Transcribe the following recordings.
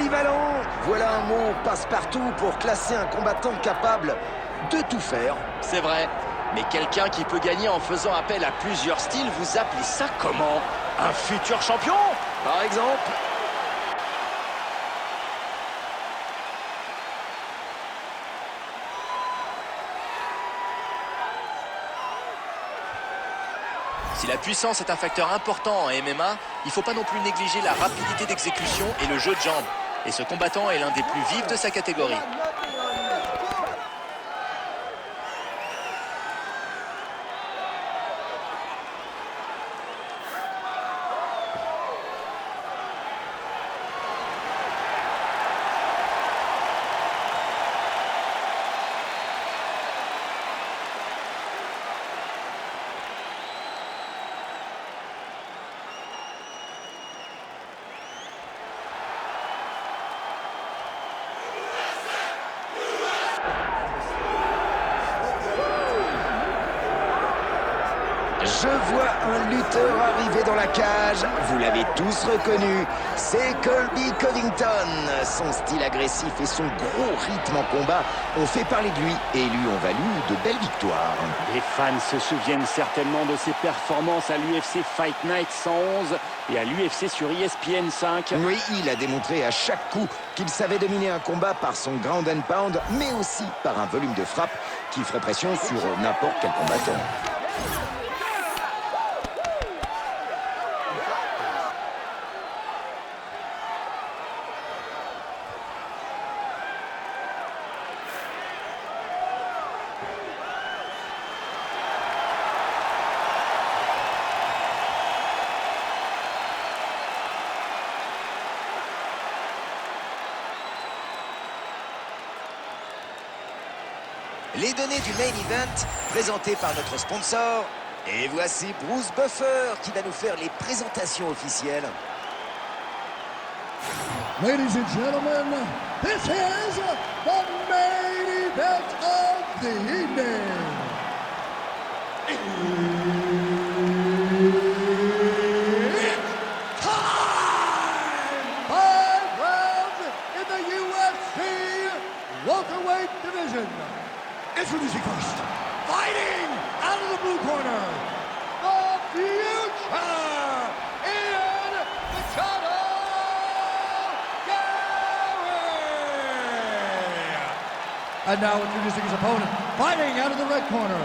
Polyvalent, voilà un mot passe-partout pour classer un combattant capable de tout faire. C'est vrai, mais quelqu'un qui peut gagner en faisant appel à plusieurs styles, vous appelez ça comment? Un futur champion? Par exemple, Si la puissance est un facteur important en MMA, il ne faut pas non plus négliger la rapidité d'exécution et le jeu de jambes. Et ce combattant est l'un des plus vifs de sa catégorie. je vois un lutteur arriver dans la cage. Vous l'avez tous reconnu, c'est Colby Covington. Son style agressif et son gros rythme en combat ont fait parler de lui et lui ont valu de belles victoires. Les fans se souviennent certainement de ses performances à l'UFC Fight Night 111 et à l'UFC sur ESPN 5. Oui, il a démontré à chaque coup qu'il savait dominer un combat par son ground and pound, mais aussi par un volume de frappe qui ferait pression sur n'importe quel combattant. Les données du main event présentées par notre sponsor. Et voici Bruce Buffer qui va nous faire les présentations officielles. Ladies and gentlemen, this is the main event of the evening. It's time! 5 rounds in the UFC welterweight division. Introducing first, fighting out of the blue corner, the future, Ian Machado Gary. And now introducing his opponent, fighting out of the red corner,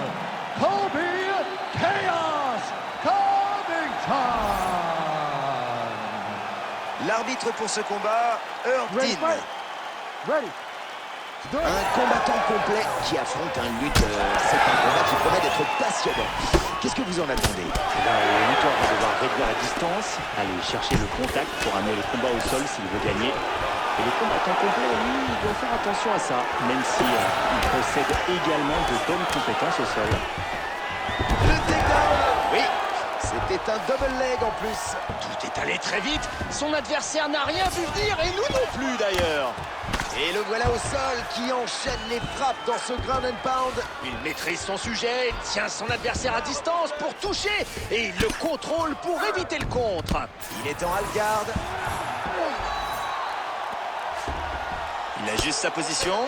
Colby Chaos Covington. L'arbitre pour ce combat, Herb Ready, Dean. fight. Ready. Un combattant complet qui affronte un lutteur. C'est un combat qui promet d'être passionnant. Qu'est-ce que vous en attendez? Le lutteur va devoir réduire la distance, aller chercher le contact pour amener le combat au sol s'il veut gagner. Et le combattant complet, lui, il doit faire attention à ça, même si il possède également de bonnes compétences au sol. Le takedown. Oui, c'était un double leg en plus. Tout est allé très vite. Son adversaire n'a rien vu venir et nous non plus d'ailleurs. Et le voilà au sol qui enchaîne les frappes dans ce ground and pound. Il maîtrise son sujet, il tient son adversaire à distance pour toucher et il le contrôle pour éviter le contre. Il est en half guard. Il ajuste sa position.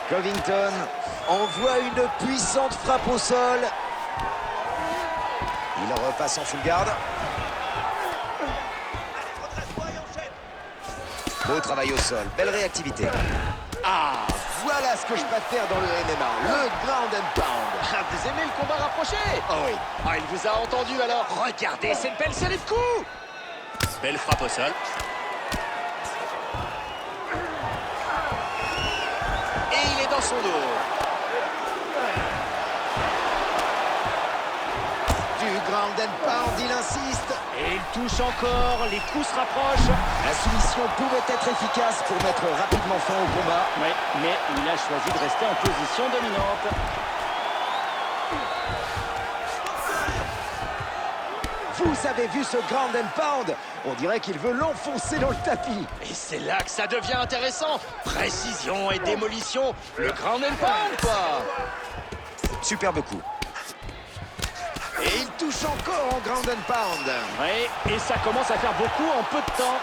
Covington envoie une puissante frappe au sol. Il repasse en full guard. Beau travail au sol, belle réactivité. Ah, voilà ce que je préfère dans le MMA, le ground and pound. Ah, vous aimez le combat rapproché? Oh oui. Ah, il vous a entendu alors. Regardez cette belle série de coups. Belle frappe au sol. Et il est dans son dos. Du ground and pound, il insiste. Et il touche encore, les coups se rapprochent. La soumission pouvait être efficace pour mettre rapidement fin au combat. Ouais, mais il a choisi de rester en position dominante. Vous avez vu ce ground and pound? On dirait qu'il veut l'enfoncer dans le tapis. Et c'est là que ça devient intéressant. Précision et démolition. Le ground and pound, quoi. Superbe coup. Et il touche encore en ground and pound. Ouais, et ça commence à faire beaucoup en peu de temps.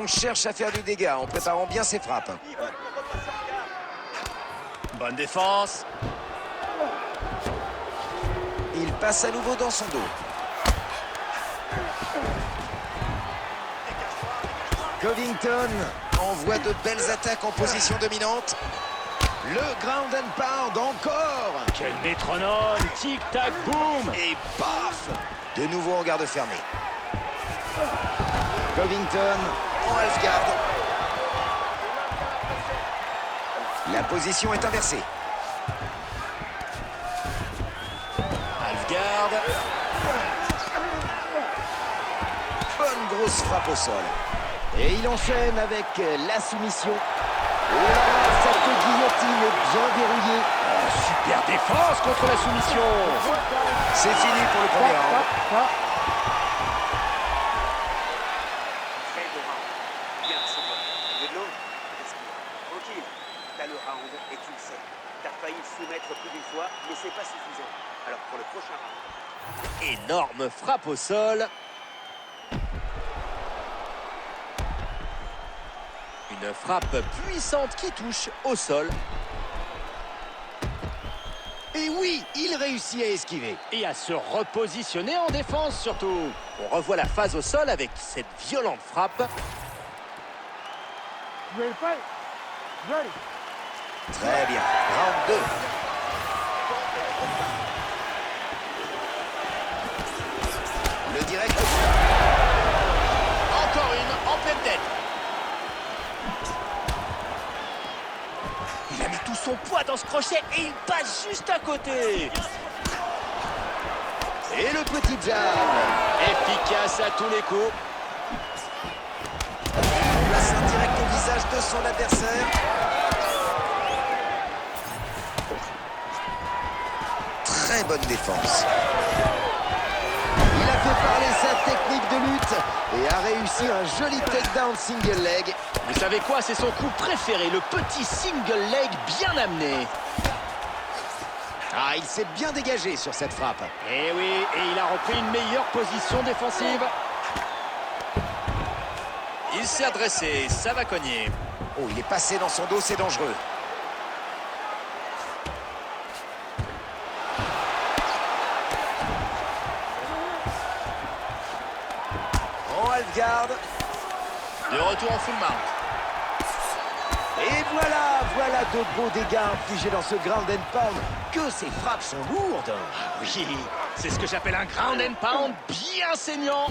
On cherche à faire du dégât en préparant bien ses frappes. Bonne défense. Il passe à nouveau dans son dos. Covington envoie de belles attaques en position dominante. Le ground and pound encore. Quel métronome, tic-tac, boum. Et paf! De nouveau en garde fermée. Covington en half-guard. La position est inversée. Half-guard. Bonne grosse frappe au sol. Et il enchaîne avec la soumission. Et là, cette guillotine est bien verrouillée. Super défense contre la soumission. C'est fini pour le premier round. Très beau round. Bien, c'est bon. Tu veux de l'eau? Respire. Tranquille. T'as le round et tu le sais. T'as failli le soumettre plus d'une fois, mais c'est pas suffisant. Alors pour le prochain round. Énorme frappe au sol. Une frappe puissante qui touche au sol. Et oui, il réussit à esquiver. Et à se repositionner en défense surtout. On revoit la phase au sol avec cette violente frappe. Très bien. Round 2. Le direct. Encore une en pleine tête. Il a mis tout son poids dans ce crochet et il passe juste à côté. Et le petit jab. Efficace à tous les coups. Il place un direct au visage de son adversaire. Très bonne défense. Il a fait parler sa technique de lutte et a réussi un joli takedown single leg. Vous savez quoi? C'est son coup préféré, le petit single leg bien amené. Ah, il s'est bien dégagé sur cette frappe. Et oui, et il a repris une meilleure position défensive. Il s'est adressé, ça va cogner. Oh, il est passé dans son dos, c'est dangereux. En half-guard. De retour en full mount. Et voilà de beaux dégâts infligés dans ce ground and pound. Que ces frappes sont lourdes. Oui, c'est ce que j'appelle un ground and pound bien saignant.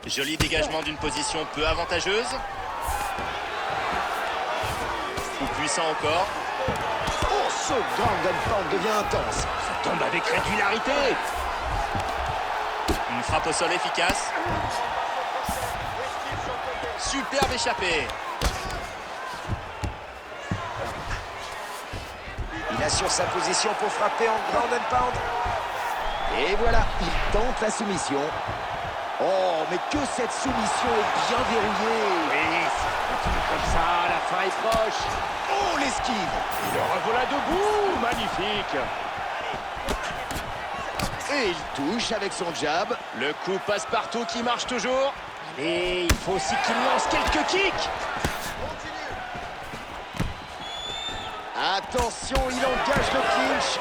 Joli dégagement d'une position peu avantageuse. Coup puissant encore. Oh, ce ground and pound devient intense. Ça tombe avec régularité. Une frappe au sol efficace. Superbe échappée. Il assure sa position pour frapper en ground and pound. Et voilà, il tente la soumission. Oh, mais que cette soumission est bien verrouillée. Oui, ça continue comme ça, la fin est proche. Oh, l'esquive. Et le revoilà debout, magnifique. Et il touche avec son jab. Le coup passe-partout qui marche toujours. Et il faut aussi qu'il lance quelques kicks. Attention, il engage le clinch.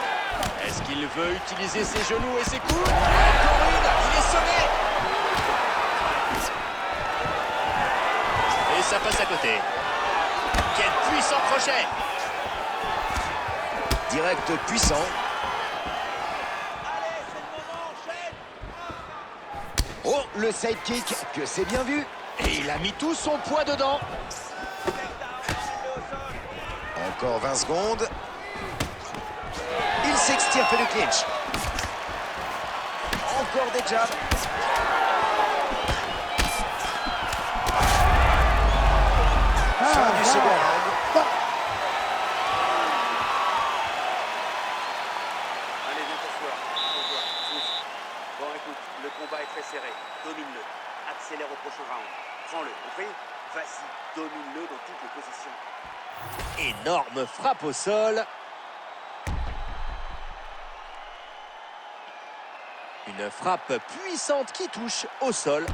Est-ce qu'il veut utiliser ses genoux et ses coudes? Encore une, il est sonné. Et ça passe à côté. Quel puissant crochet. Direct puissant. Oh, le sidekick, que c'est bien vu. Et il a mis tout son poids dedans. Encore 20 secondes. Il s'extirpe du clinch. Encore des jabs. Fin du second round. Allez, viens t'asseoir. Pose-toi, souffle. Bon, écoute, le combat est très serré. Domine-le. Accélère au prochain round. Prends-le, compris? Vas-y, domine-le dans toutes les positions. Énorme frappe au sol. Une frappe puissante qui touche au sol.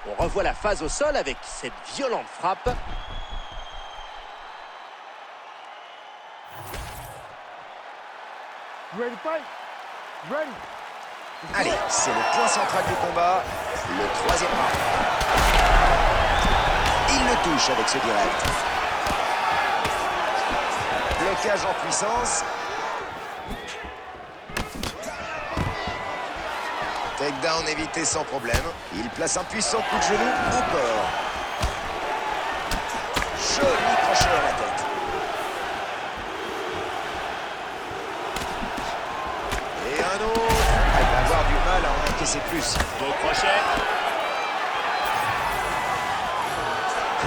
On revoit la phase au sol avec cette violente frappe. Allez, c'est le point central du combat, le troisième round. Il le touche avec ce direct. Blocage en puissance. Takedown évité sans problème. Il place un puissant coup de genou au corps. Joli crochet à la tête. Et un autre. Il va avoir du mal à en encaisser plus. Beau crochet.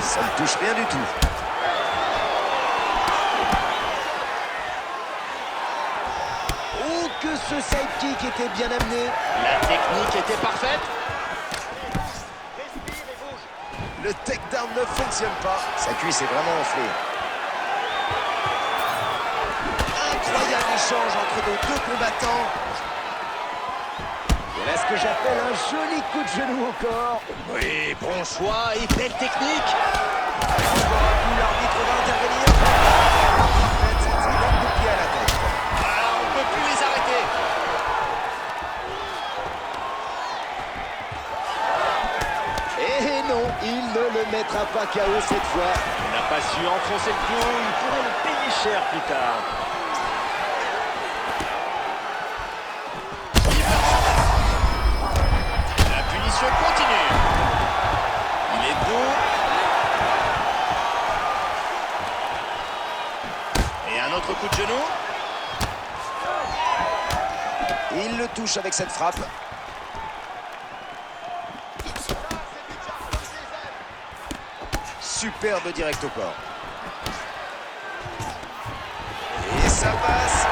Ça ne touche rien du tout. Oh, que ce sidekick était bien amené. La technique était parfaite. Le takedown ne fonctionne pas. Sa cuisse est vraiment enflée. Incroyable échange entre nos deux combattants. Voilà ce que j'appelle un joli coup de genou au corps. Oui, bon choix et belle technique. Encore un coup, l'arbitre va intervenir. En fait, c'est un coup de pied à la tête. Ah, on ne peut plus les arrêter. Et non, il ne le mettra pas KO cette fois. Il n'a pas su enfoncer le clou, il pourrait le payer cher plus tard. La punition continue. Il est debout. Et un autre coup de genou. Il le touche avec cette frappe. Superbe direct au corps. Et ça passe.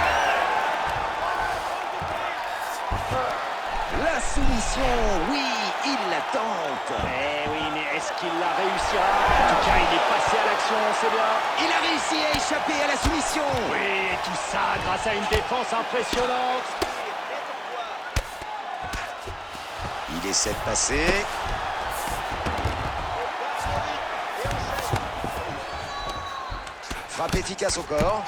La soumission, oui, il la tente. Eh oui, mais est-ce qu'il la réussira? En tout cas, il est passé à l'action, c'est bien. Il a réussi à échapper à la soumission. Oui, et tout ça grâce à une défense impressionnante. Il essaie de passer. Frappe efficace au corps.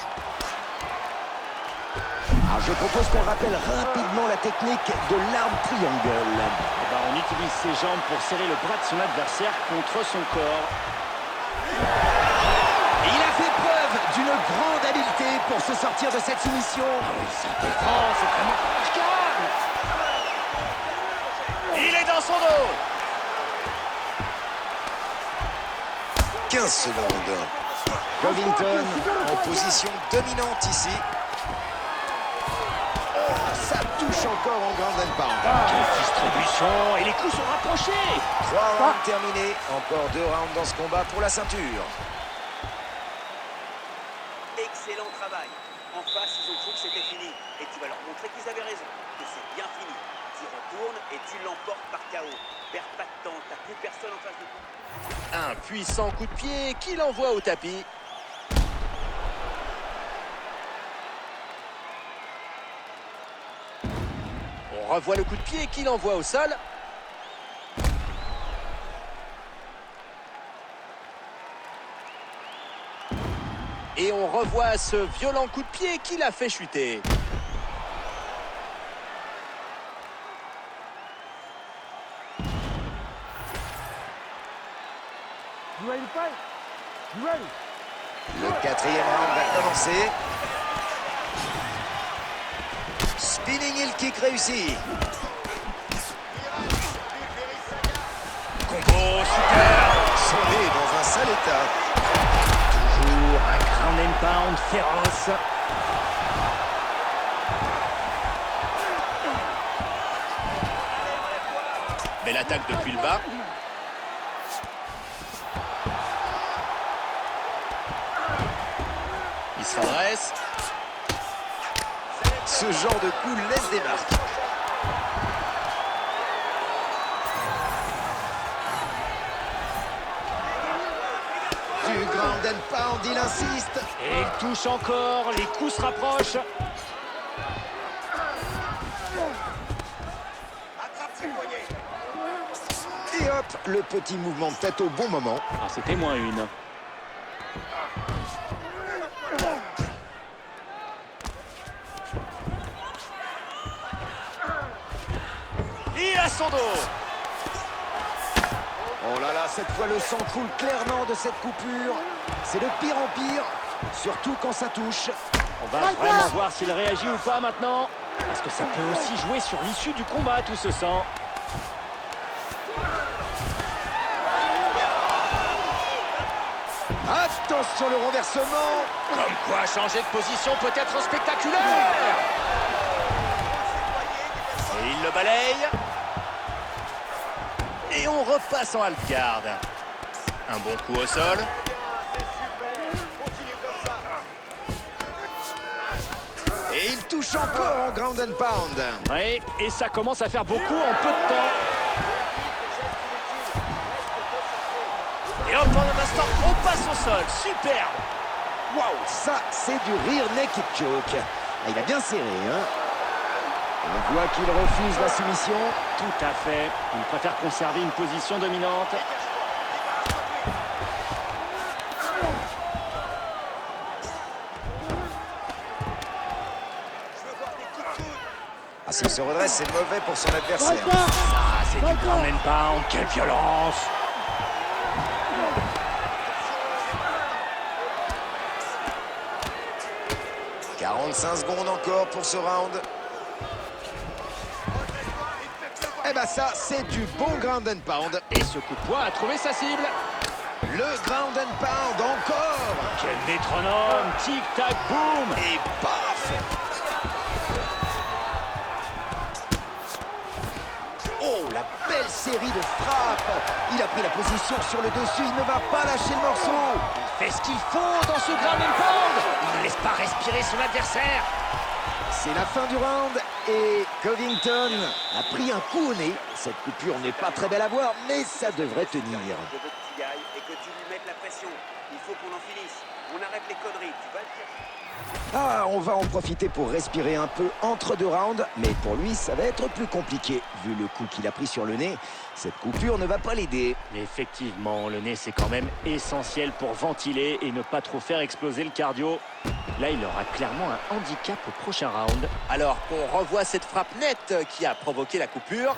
Alors je propose qu'on rappelle rapidement la technique de l'arme triangle. Eh ben, on utilise ses jambes pour serrer le bras de son adversaire contre son corps. Il a fait preuve d'une grande habileté pour se sortir de cette soumission. Cette défense est vraiment remarquable. Il est dans son dos. 15 secondes. Covington en position dominante ici. Oh, ça touche encore en ground and pound. Quelle distribution, et les coups sont rapprochés. 3 rounds terminés. Encore 2 rounds dans ce combat pour la ceinture. Excellent travail. En face, ils ont cru que c'était fini. Et tu vas leur montrer qu'ils avaient raison, que c'est bien fini. Tu retournes et tu l'emportes par KO. Perds pas de temps, t'as plus personne en face de toi. Un puissant coup de pied qui l'envoie au tapis. On revoit le coup de pied qui l'envoie au sol. Et on revoit ce violent coup de pied qui l'a fait chuter. Le 4e round va commencer. Spinning heel kick réussi. Combo super. Son nez est dans un sale état. Toujours un ground and pound féroce. Mais l'attaque depuis le bas. Il se redresse. Ce genre de coup laisse des marques. Du ground and pound, il insiste. Et il touche encore, les coups se rapprochent. le petit mouvement de tête au bon moment. Ah, c'était moins une. Et à son dos. Oh là là, cette fois le sang coule clairement de cette coupure. C'est de pire en pire, surtout quand ça touche. On va vraiment voir s'il réagit ou pas maintenant. Parce que ça peut aussi jouer sur l'issue du combat, tout ce sang. Attention le renversement. Comme quoi, changer de position peut être spectaculaire. Et il le balaye. Et on repasse en half-guard. Un bon coup au sol. Et il touche encore en ground and pound. Oui, et ça commence à faire beaucoup en peu de temps. Et hop, en un instant, on passe au sol. Superbe. Waouh, ça c'est du rear naked choke. Ah, il a bien serré, hein. On voit qu'il refuse la soumission. Tout à fait. Il préfère conserver une position dominante. Ah, s'il se redresse, c'est mauvais pour son adversaire. Ah, c'est du ground and pound. Quelle violence! 45 secondes encore pour ce round. Eh ben ça, c'est du bon ground and pound. Et ce coup de poing a trouvé sa cible. Le ground and pound encore. Quel métronome! Tic-tac, boum! Et paf. Oh, la belle série de frappes. Il a pris la position sur le dessus. Il ne va pas lâcher le morceau. Il fait ce qu'il faut dans ce ground and pound. Il ne laisse pas respirer son adversaire. C'est la fin du round et Covington a pris un coup au nez. Cette coupure n'est pas très belle à voir, mais ça devrait tenir. Je veux que tu y ailles et que tu lui mettes la pression. Il faut qu'on en finisse. On arrête les conneries. Tu vas le chercher. Ah, on va en profiter pour respirer un peu entre deux rounds, mais pour lui, ça va être plus compliqué. Vu le coup qu'il a pris sur le nez, cette coupure ne va pas l'aider. Effectivement, le nez, c'est quand même essentiel pour ventiler et ne pas trop faire exploser le cardio. Là, il aura clairement un handicap au prochain round. Alors qu'on revoit cette frappe nette qui a provoqué la coupure.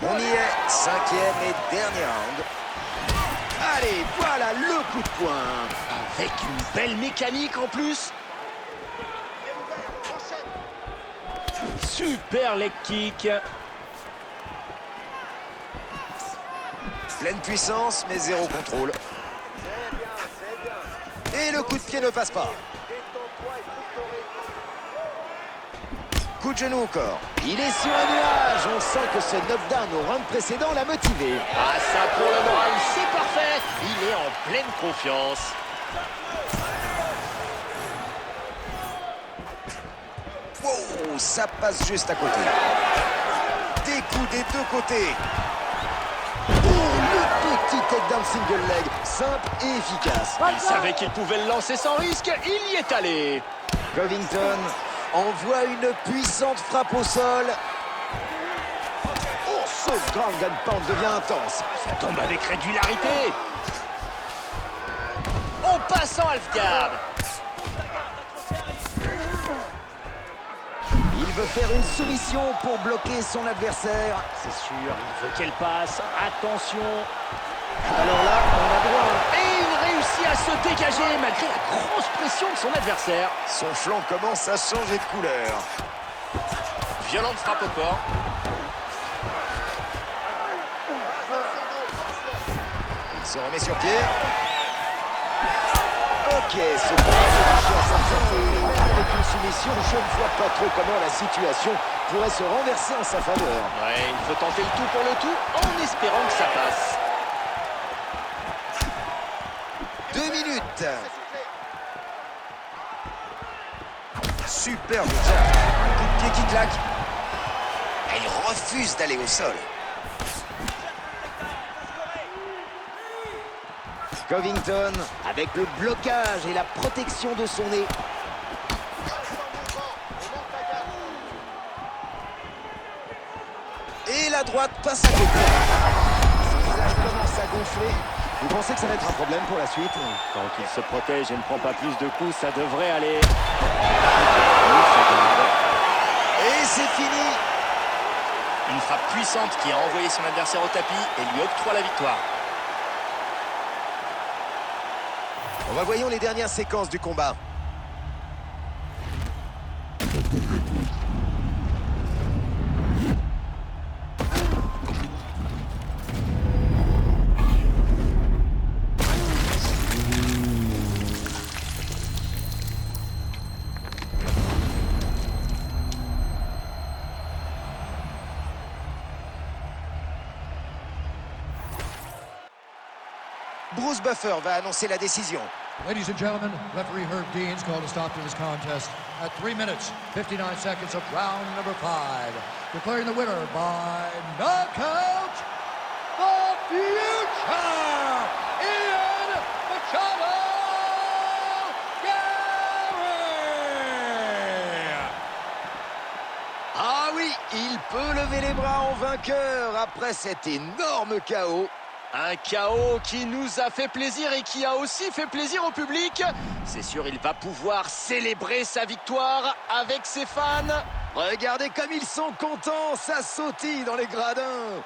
On y est, cinquième et dernier round. Allez, voilà le coup de poing. Avec une belle mécanique en plus. Super leg kick. Pleine puissance, mais zéro contrôle. Et le coup de pied ne passe pas. Coup de genou au corps. Il est sur un nuage. On sent que ce knockdown au round précédent l'a motivé. Ah, ça pour le moral, c'est parfait. Il est en pleine confiance. Wow, ça passe juste à côté. Des coups des deux côtés. Oh, le petit takedown single leg. Simple et efficace. Il savait qu'il pouvait le lancer sans risque. Il y est allé. Covington envoie une puissante frappe au sol. Oh, ce ground and pound devient intense. Ça tombe avec régularité. On passe en half-guard. Il veut faire une soumission pour bloquer son adversaire. C'est sûr, il veut qu'elle passe. Attention. Alors là, on a droit. Et il réussit à se dégager malgré la grosse pression de son adversaire. Son flanc commence à changer de couleur. Violente frappe au corps. Il se remet sur pied. Ok, ce point de chance à santé. Avec une soumission, je ne vois pas trop comment la situation pourrait se renverser en sa faveur. Ouais, il faut tenter le tout pour le tout en espérant que ça passe. 2 minutes. Superbe jab. Un coup de pied qui claque. Et il refuse d'aller au sol. Covington avec le blocage et la protection de son nez. droite passe à côté. Son visage commence à gonfler. Vous pensez que ça va être un problème pour la suite? Tant qu'il se protège et ne prend pas plus de coups, ça devrait aller. Et c'est fini. Une frappe puissante qui a envoyé son adversaire au tapis et lui octroie la victoire. Revoyons les dernières séquences du combat. Bruce Buffer va annoncer la décision. Ladies and gentlemen, referee Herb Dean's called a stop to this contest at 3 minutes, 59 seconds of round number 5. Declaring the winner by knockout, the future, Ian Machado Gary! Ah oui, il peut lever les bras en vainqueur après cet énorme chaos. Un chaos qui nous a fait plaisir et qui a aussi fait plaisir au public. C'est sûr, il va pouvoir célébrer sa victoire avec ses fans. Regardez comme ils sont contents, ça sautille dans les gradins.